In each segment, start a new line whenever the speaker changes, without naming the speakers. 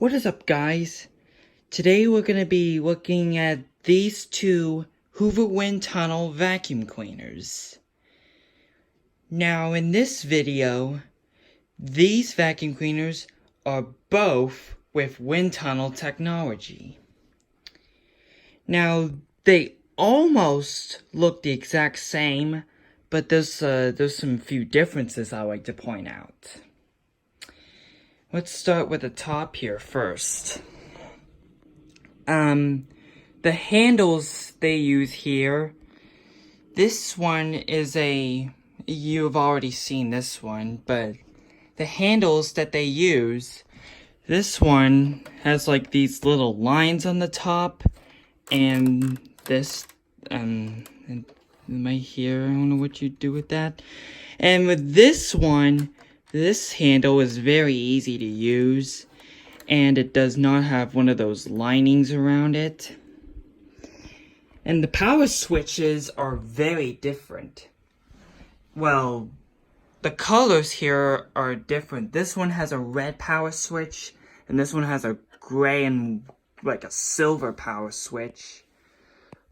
What is up, guys? Today we're going to be looking at these two Hoover WindTunnel vacuum cleaners. Now in this video, these vacuum cleaners are both with WindTunnel technology. Now they almost look the exact same, but there's some few differences I like to point out. Let's start with the top here first. The handles they use here, this one is you've already seen this one, but the handles that they use, this one has like these little lines on the top, and this, right here, I don't know what you do with that. And with this one, this handle is very easy to use, and it does not have one of those linings around it. And the power switches are very different. Well, the colors here are different. This one has a red power switch, and this one has a gray and like a silver power switch.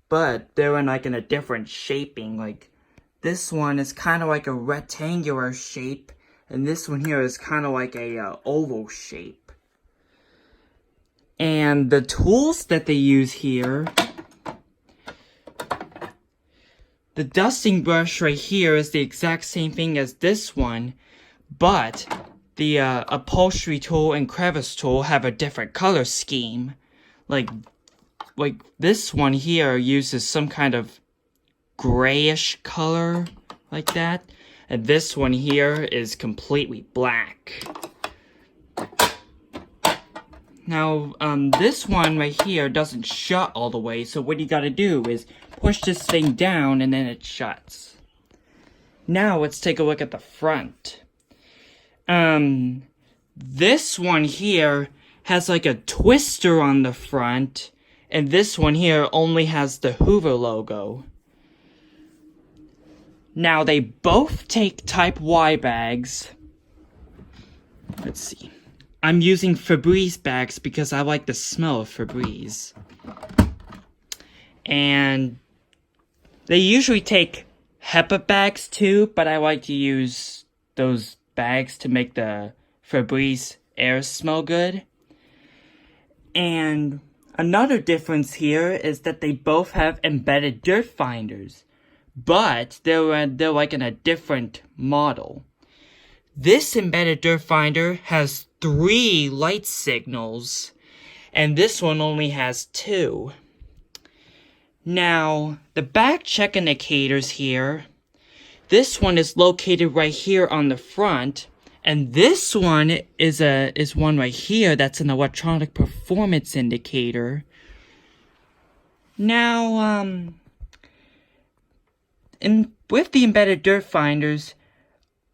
But they're in a different shaping. Like, this one is kind of like a rectangular shape, and this one here is kind of like a oval shape. And the tools that they use here, the dusting brush right here is the exact same thing as this one, but the upholstery tool and crevice tool have a different color scheme. Like this one here uses some kind of grayish color like that, and this one here is completely black. Now, this one right here doesn't shut all the way, so what you gotta do is push this thing down and then it shuts. Now, let's take a look at the front. This one here has like a twister on the front, and this one here only has the Hoover logo. Now, they both take Type Y bags. Let's see. I'm using Febreze bags because I like the smell of Febreze. And they usually take HEPA bags too, but I like to use those bags to make the Febreze air smell good. And another difference here is that they both have embedded dirt finders, but they're like in a different model. This embedded dirt finder has 3 light signals, and this one only has 2. Now, the back check indicators here, this one is located right here on the front, and this one is one right here that's an electronic performance indicator. Now, with the embedded dirt finders,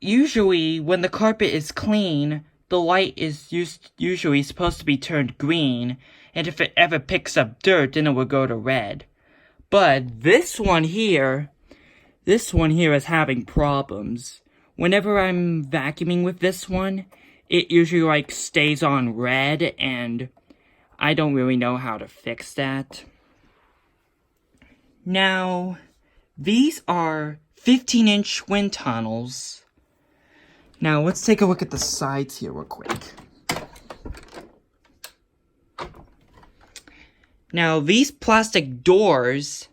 usually when the carpet is clean, the light is usually supposed to be turned green, and if it ever picks up dirt, then it will go to red. But this one here is having problems. Whenever I'm vacuuming with this one, it usually stays on red, and I don't really know how to fix that. Now, these are 15-inch wind tunnels. Now, let's take a look at the sides here real quick. Now, these plastic doors,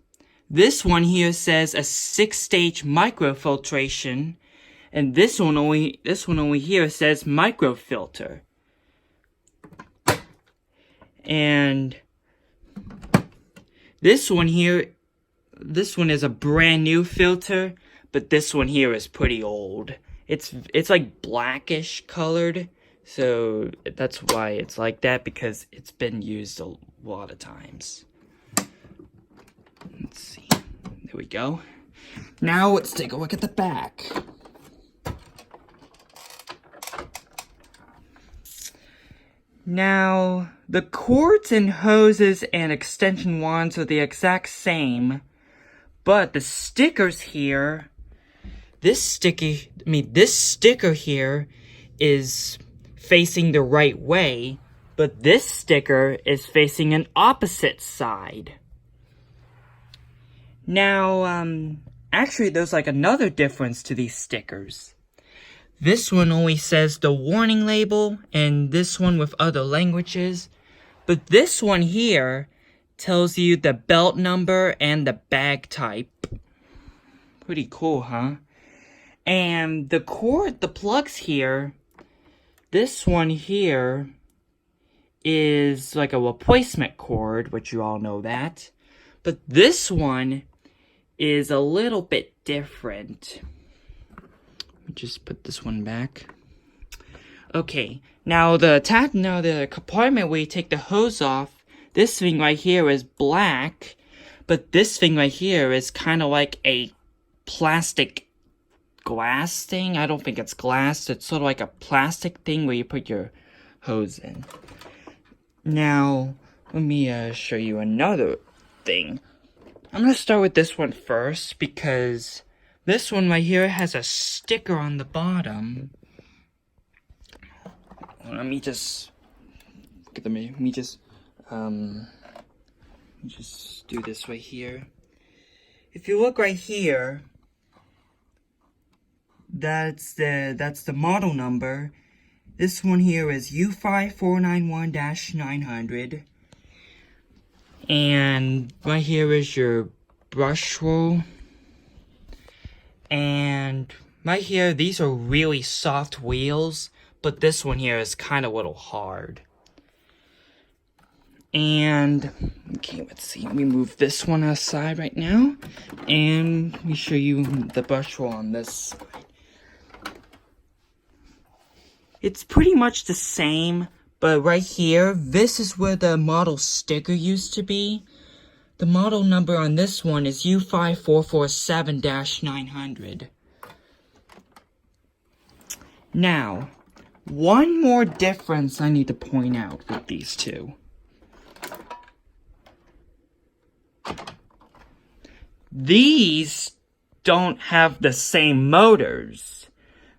this one here says a 6-stage microfiltration, and this one only here says microfilter. And this one is a brand new filter, but this one here is pretty old. It's like blackish colored, so that's why it's like that, because it's been used a lot of times. Let's see. There we go. Now let's take a look at the back. Now, the cords and hoses and extension wands are the exact same, but the stickers here, this sticker here is facing the right way, but this sticker is facing an opposite side. Now, actually there's like another difference to these stickers. This one only says the warning label, and this one with other languages. But this one here tells you the belt number and the bag type. Pretty cool, huh? And the plugs here, this one here is like a replacement cord, which you all know that. But this one is a little bit different. Let me just put this one back. Okay, now the compartment where you take the hose off, this thing right here is black, but this thing right here is kind of like a plastic glass thing. I don't think it's glass, it's sort of like a plastic thing where you put your hose in. Now, let me show you another thing. I'm going to start with this one first, because this one right here has a sticker on the bottom. Let me just do this right here. If you look right here, that's the model number. This one here is U5491-900. And right here is your brush roll. And right here, these are really soft wheels, but this one here is kind of a little hard. And, okay, let's see, let me move this one aside right now, and let me show you the brush roll on this side. It's pretty much the same, but right here, this is where the model sticker used to be. The model number on this one is U5447-900. Now, one more difference I need to point out with these two. These don't have the same motors.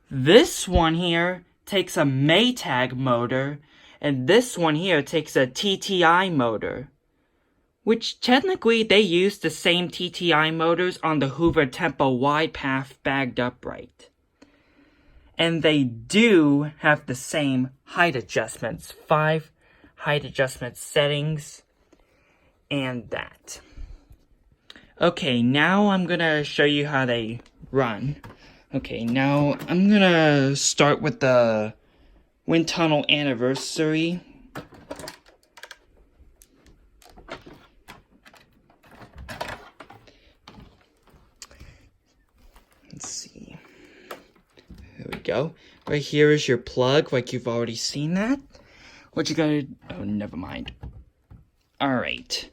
This one here takes a Maytag motor, and this one here takes a TTI motor. Which technically they use the same TTI motors on the Hoover Tempo Wide Path bagged upright. And they do have the same height adjustments, 5 height adjustment settings, and that. Okay, now I'm gonna show you how they run. Okay, now I'm gonna start with the WindTunnel anniversary. Let's see. There we go. Right here is your plug, like you've already seen that. What you gotta... oh, never mind. Alright.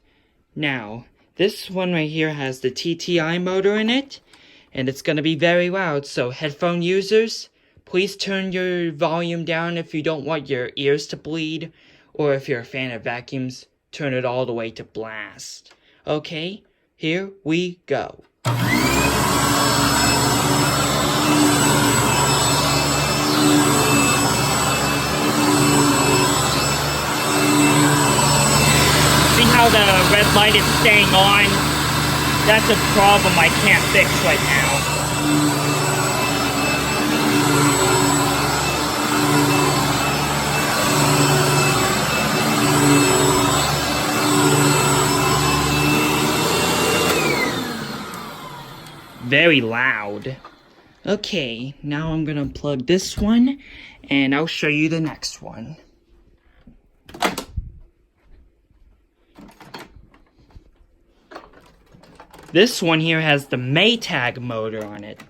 Now, this one right here has the TTI motor in it, and it's gonna be very loud, so headphone users, please turn your volume down if you don't want your ears to bleed, or if you're a fan of vacuums, turn it all the way to blast. Okay, here we go. See how the red light is staying on? That's a problem I can't fix right now. Very loud. Okay, now I'm gonna plug this one, and I'll show you the next one. This one here has the Maytag motor on it.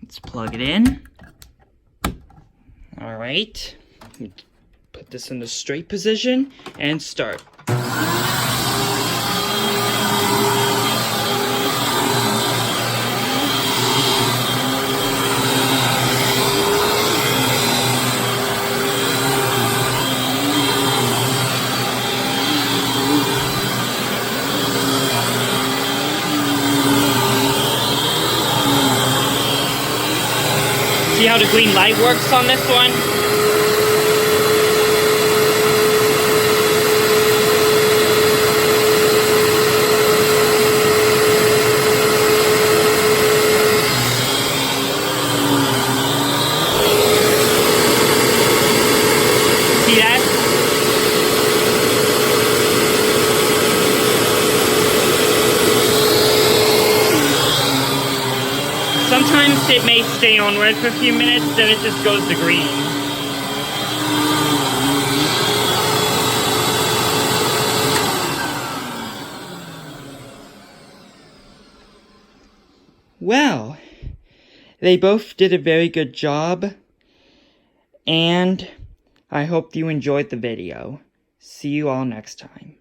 Let's plug it in. Alright. Put this in the straight position and start. See how the green light works on this one? See that? Sometimes it may stay on red for a few minutes, then it just goes to green. Well, they both did a very good job, and I hope you enjoyed the video. See you all next time.